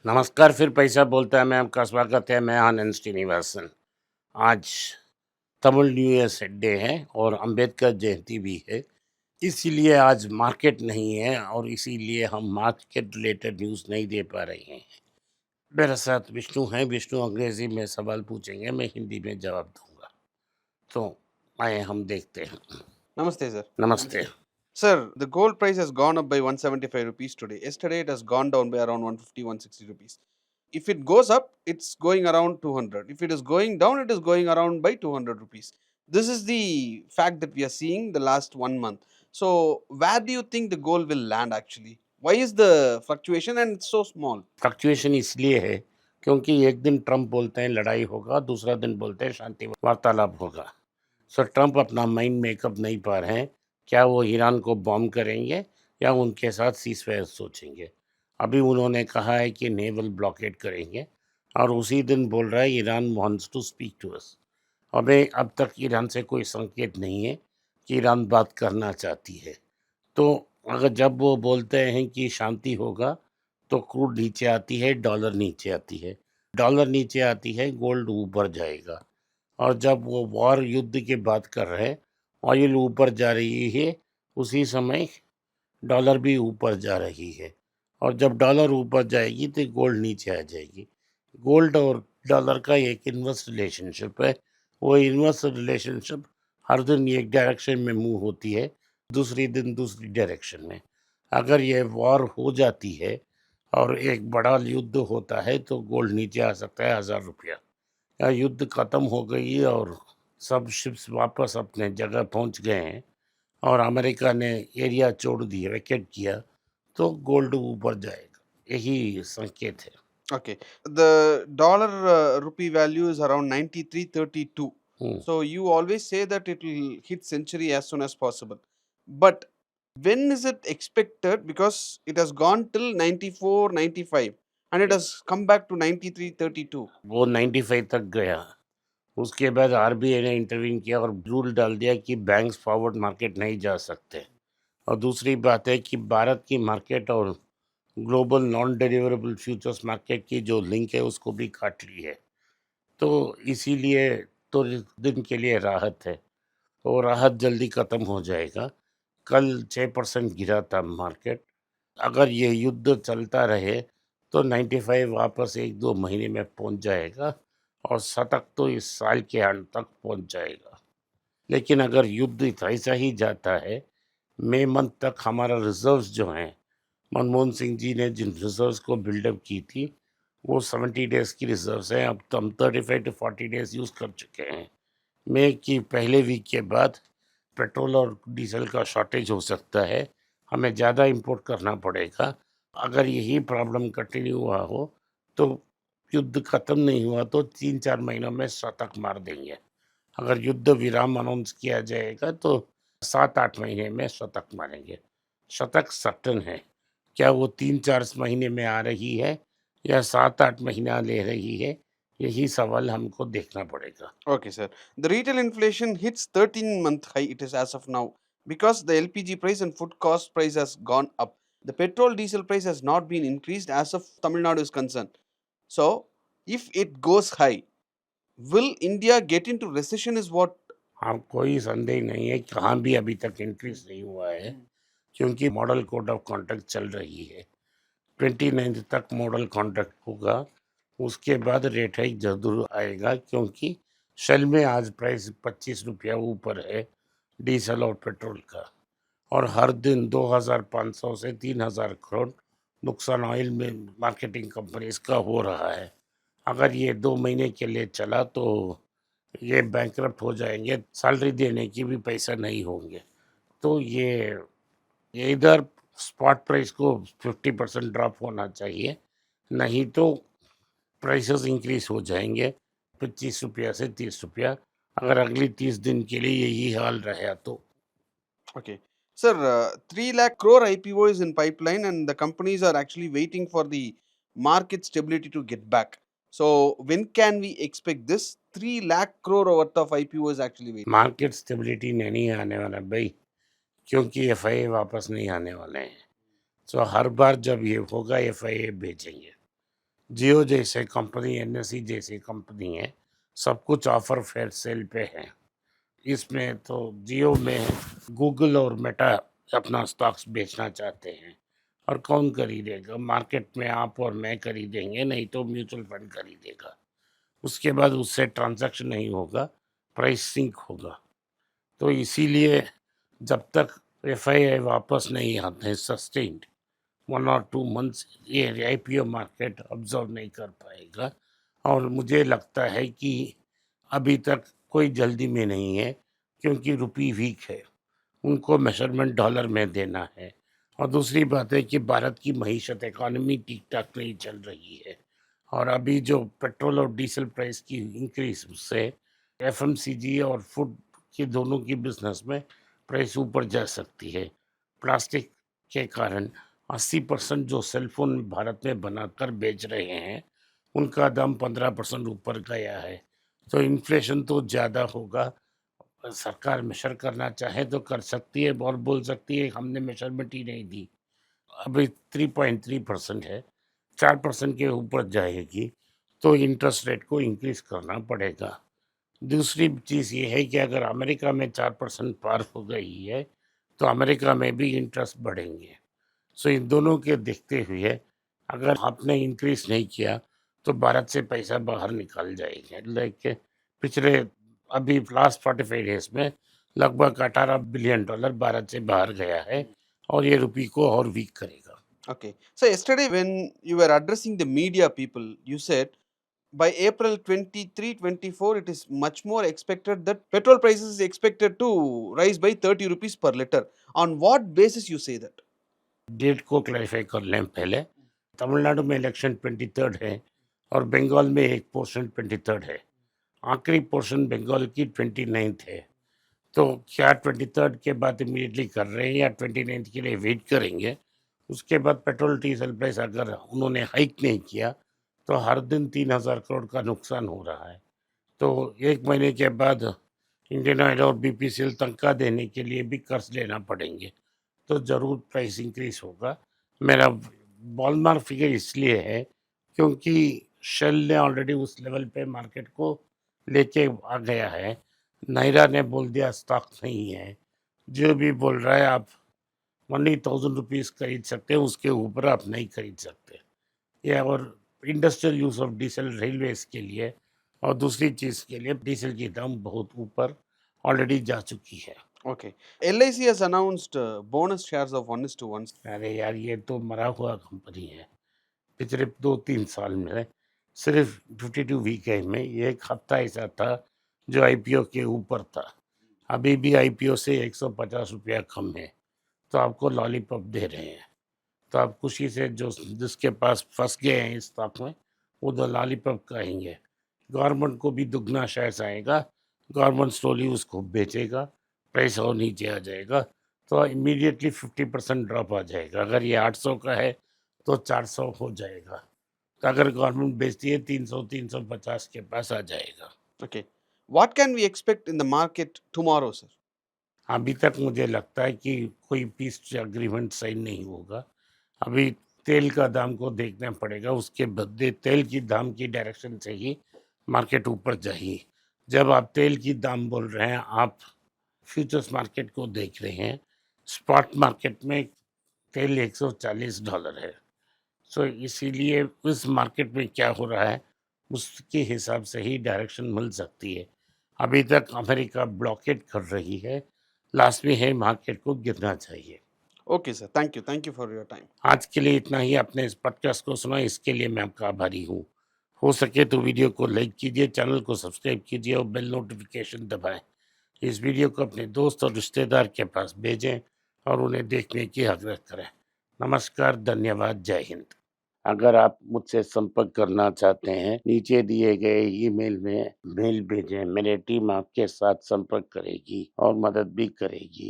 नमस्कार, फिर पैसा बोलता है। मैं आपका स्वागत है। मैं आनंद श्रीनिवासन। आज तमिल न्यू ईयर डे है और अंबेडकर जयंती भी है। इसीलिए आज मार्केट नहीं है और इसीलिए हम मार्केट रिलेटेड न्यूज़ नहीं दे पा रहे हैं। मेरे साथ विष्णु हैं। विष्णु अंग्रेजी में सवाल पूछेंगे, मैं हिंदी में जवाब दूंगा। तो आइए हम देखते हैं। Namaste, sir. नमस्ते। Sir, the gold price has gone up by 175 rupees today. Yesterday, it has gone down by around 150, 160 rupees. If it goes up, it's going around 200. If it is going down, it is going around by 200 rupees. This is the fact that we are seeing the last 1 month. So, where do you think the gold will land actually? Why is the fluctuation and it's so small? Fluctuation इसलिए है क्योंकि एक दिन Trump बोलते हैं लड़ाई होगा, दूसरा दिन बोलते हैं शांति वार्तालाप होगा। सर ट्रंप अपना माइंड मेकअप नहीं पा रहे हैं। क्या वो ईरान को बॉम्ब करेंगे या उनके साथ सीज़फायर सोचेंगे? अभी उन्होंने कहा है कि नेवल ब्लॉकेड करेंगे और उसी दिन बोल रहा है Iran wants to speak to us. हमें अब तक ईरान से कोई संकेत नहीं है कि ईरान बात करना चाहती है। तो अगर जब वो बोलते हैं कि शांति होगा तो क्रूड नीचे आती है, डॉलर नीचे आती है। डॉलर नीचे आती है, गोल्ड ऊपर जाएगा। और जब वो वॉर युद्ध की बात कर रहे हैं, ऑयल ऊपर जा रही है, उसी समय डॉलर भी ऊपर जा रही है। और जब डॉलर ऊपर जाएगी तो गोल्ड नीचे आ जाएगी। गोल्ड और डॉलर का एक इन्वर्स रिलेशनशिप है। वो इन्वर्स रिलेशनशिप हर दिन एक डायरेक्शन में मूव होती है, दूसरी दिन दूसरी डायरेक्शन में। अगर ये वॉर हो जाती है और एक बड़ा युद्ध होता है तो गोल्ड नीचे आ सकता है 1000 रुपया। या युद्ध खत्म हो गई और सब शिप्स वापस अपने जगह पहुंच गए हैं और अमेरिका ने एरिया छोड़ दिया, वैकेट किया, तो गोल्ड ऊपर जाएगा। यही संकेत है। Okay. The dollar rupee value is around 93.32. Hmm, So you always say that it will hit century as soon as possible. But when is it expected? Because it has gone till 94, 95 and it has come back to 93.32. वो 95 तक गया। उसके बाद RBI ने intervene किया और rule डाल दिया कि बैंक्स फॉरवर्ड मार्केट नहीं जा सकते। और दूसरी बात है कि भारत की मार्केट और global non deliverable futures market की जो लिंक है उसको भी काट ली है। तो इसीलिए तो इस दिन के लिए राहत है। तो राहत जल्दी ख़त्म हो जाएगा। कल 6% गिरा था मार्केट। अगर ये युद्ध चलता रहे तो 95 वापस 1-2 महीने में पहुंच जाएगा और शतक तो इस साल के अंत तक पहुंच जाएगा। लेकिन अगर युद्ध ऐसा ही जाता है, मई मंथ तक हमारा रिजर्व्स जो हैं, मनमोहन सिंह जी ने जिन रिजर्व्स को बिल्डअप की थी, वो 70 डेज़ की रिजर्व्स हैं। अब तो हम 35 टू 40 डेज़ यूज़ कर चुके हैं। मई की पहले वीक के बाद पेट्रोल और डीजल का शॉर्टेज हो सकता है। हमें ज़्यादा इंपोर्ट करना पड़ेगा। अगर यही प्रॉब्लम कंटिन्यू हुआ हो तो युद्ध ख़त्म नहीं हुआ तो 3-4 महीनों में शतक मार देंगे। अगर युद्ध विराम अनाउंस किया जाएगा तो 7-8 महीने में शतक मारेंगे। शतक सर्टेन है। क्या वो 3-4 महीने में आ रही है या 7-8 महीना ले रही है? यही सवाल हमको देखना पड़ेगा। Okay, sir. The retail inflation hits 13-month high, it is as of now, because the LPG price and food cost price has gone up. The petrol diesel price has not been increased as of Tamil Nadu is concerned. So, if it goes high, will India get into recession? Is what. हाँ, कोई संदेह नहीं है, कहाँ भी अभी तक increase नहीं हुआ है, क्योंकि मॉडल कोड ऑफ कॉन्डक्ट चल रही है। 29 तक मॉडल कॉन्ट्रैक्ट होगा, उसके बाद रेट हाइक ज़रूर आएगा, क्योंकि शेल में आज प्राइस 25 रुपया ऊपर है डीजल और पेट्रोल का। और हर दिन 2500 से 3000 करोड़ नुकसान ऑयल में मार्केटिंग कंपनीज का हो रहा है। अगर ये 2 महीने के लिए चला तो ये बैंकरप्ट हो जाएंगे, सैलरी देने की भी पैसा नहीं होंगे। तो ये इधर स्पॉट प्राइस को 50% ड्रॉप होना चाहिए, नहीं तो प्राइसेस इंक्रीज हो जाएंगे 25 रुपया से 30 रुपया। अगर अगली 30 दिन के लिए यही हाल रहा तो। Okay. Sir, 3 lakh crore IPO is in pipeline and the companies are actually waiting for the market stability to get back. So, when can we expect this? 3 lakh crore worth of IPO is actually waiting. Market stability नहीं आने वाला भाई, क्योंकि FIA वापस नहीं आने वाले हैं। सो हर बार जब ये होगा एफआईए बेचेंगे। जियो जैसे कंपनी, एनएसई जैसी कंपनी है, सब कुछ ऑफर फेयर सेल पे है। इसमें तो जियो में गूगल और मेटा अपना स्टॉक्स बेचना चाहते हैं, और कौन खरीदेगा? मार्केट में आप और मैं खरीदेंगे, नहीं तो म्यूचुअल फंड खरीदेगा। उसके बाद उससे ट्रांजैक्शन नहीं होगा, प्राइस सिंक होगा। तो इसीलिए जब तक एफआईआई वापस नहीं आते हैं सस्टेन्ड 1 और 2 मंथ्स, ये आईपीओ मार्केट ऑब्जर्व नहीं कर पाएगा। और मुझे लगता है कि अभी तक कोई जल्दी में नहीं है, क्योंकि रुपी वीक है, उनको मेजरमेंट डॉलर में देना है। और दूसरी बात है कि भारत की मईशत, इकॉनमी ठीक ठाक नहीं चल रही है, और अभी जो पेट्रोल और डीजल प्राइस की इंक्रीज, उससे एफएमसीजी और फूड की दोनों की बिजनेस में प्राइस ऊपर जा सकती है। प्लास्टिक के कारण 80% जो सेलफोन भारत में बनाकर बेच रहे हैं, उनका दाम 15% ऊपर गया है। तो इन्फ्लेशन तो ज़्यादा होगा। सरकार मेजर करना चाहे तो कर सकती है, और बोल सकती है हमने मेजरमेंट ही नहीं दी। अभी 3.3% है, 4% के ऊपर जाएगी तो इंटरेस्ट रेट को इंक्रीज करना पड़ेगा। दूसरी चीज़ ये है कि अगर अमेरिका में 4% पार हो गई है, तो अमेरिका में भी इंटरेस्ट बढ़ेंगे। सो इन दोनों के देखते हुए अगर आपने इंक्रीज नहीं किया, तो भारत से पैसा बाहर निकल जाएगा। लाइक पिछले अभी लास्ट 45 डेज में लगभग $18 बिलियन भारत से बाहर गया है, और ये रुपये को और वीक करेगा। Okay. So yesterday when you were addressing the media people, you said by April 23, 24, it is much more expected that petrol prices is expected to rise by 30 rupees per liter. On what basis you say that? Date को clarify कर लें पहले। तमिलनाडु में election 23 है, और बंगाल में एक portion 23 है। आखिरी पोर्शन बंगाल की 29 है। तो क्या 23 के बाद इमीडिएटली कर रहे हैं, या 29 के लिए वेट करेंगे? उसके बाद पेट्रोल डीजल प्राइस अगर उन्होंने हाइक नहीं किया, तो हर दिन 3,000 करोड़ का नुकसान हो रहा है। तो 1 महीने के बाद इंडियन ऑयल और बीपीसीएल तनख्वाह देने के लिए भी कर्ज लेना पड़ेंगे, तो ज़रूर प्राइस इंक्रीज होगा। मेरा बॉलमार्क फिगर इसलिए है क्योंकि शेल ने ऑलरेडी उस लेवल पे मार्केट को लेके आ गया है। नायरा ने बोल दिया स्टॉक नहीं है। जो भी बोल रहा है आप ओनली 1000 रुपीज़ खरीद सकते हैं, उसके ऊपर आप नहीं खरीद सकते। ये और industrial use of diesel Railways के लिए और दूसरी चीज़ के लिए डीजल की दाम बहुत ऊपर ऑलरेडी जा चुकी है। Okay. LIC has announced bonus shares of 1:1. अरे यार, ये तो मरा हुआ कंपनी है। पिछले 2-3 साल में सिर्फ 52 वीक में एक हफ्ता ऐसा था जो आईपीओ के ऊपर था। अभी भी आईपीओ से 150 रुपया कम है, तो आपको लॉलीपॉप दे रहे हैं। तो आप खुशी से जो जिसके पास फंस गए हैं इस स्टॉक में, वो तो लॉलीपॉप कहेंगे। गवर्नमेंट को भी दुगना शेयर्स आएगा, गवर्नमेंट स्लोली उसको बेचेगा, प्राइस और नीचे आ जाएगा, तो इमीडिएटली 50% ड्रॉप आ जाएगा। अगर ये 800 का है तो 400 हो जाएगा। तो अगर गवर्नमेंट बेचती है 300-350 के पास आ जाएगा। Okay. What can we expect in the market tomorrow, sir? अभी तक मुझे लगता है कि कोई पीस एग्रीमेंट साइन नहीं होगा। अभी तेल का दाम को देखना पड़ेगा, उसके बदले तेल की दाम की डायरेक्शन से ही मार्केट ऊपर जाएगी। जब आप तेल की दाम बोल रहे हैं, आप फ्यूचर्स मार्केट को देख रहे हैं। स्पॉट मार्केट में तेल $140 है। सो इसीलिए उस मार्केट में क्या हो रहा है, उसके हिसाब से ही डायरेक्शन मिल सकती है। अभी तक अमेरिका ब्लॉकेट कर रही है, लास्ट में है मार्केट को गिरना चाहिए। Okay, sir. Thank you. Thank you for your time. आज के लिए इतना ही। आपने इस पॉडकास्ट को सुना, इसके लिए मैं आपका आभारी हूँ। हो सके तो वीडियो को लाइक कीजिए, चैनल को सब्सक्राइब कीजिए और बेल नोटिफिकेशन दबाएं। इस वीडियो को अपने दोस्त और रिश्तेदार के पास भेजें और उन्हें देखने की आग्रह करें। नमस्कार, धन्यवाद, जय हिंद। अगर आप मुझसे संपर्क करना चाहते हैं, नीचे दिए गए ईमेल में मेल भेजें। मेरी टीम आपके साथ संपर्क करेगी और मदद भी करेगी।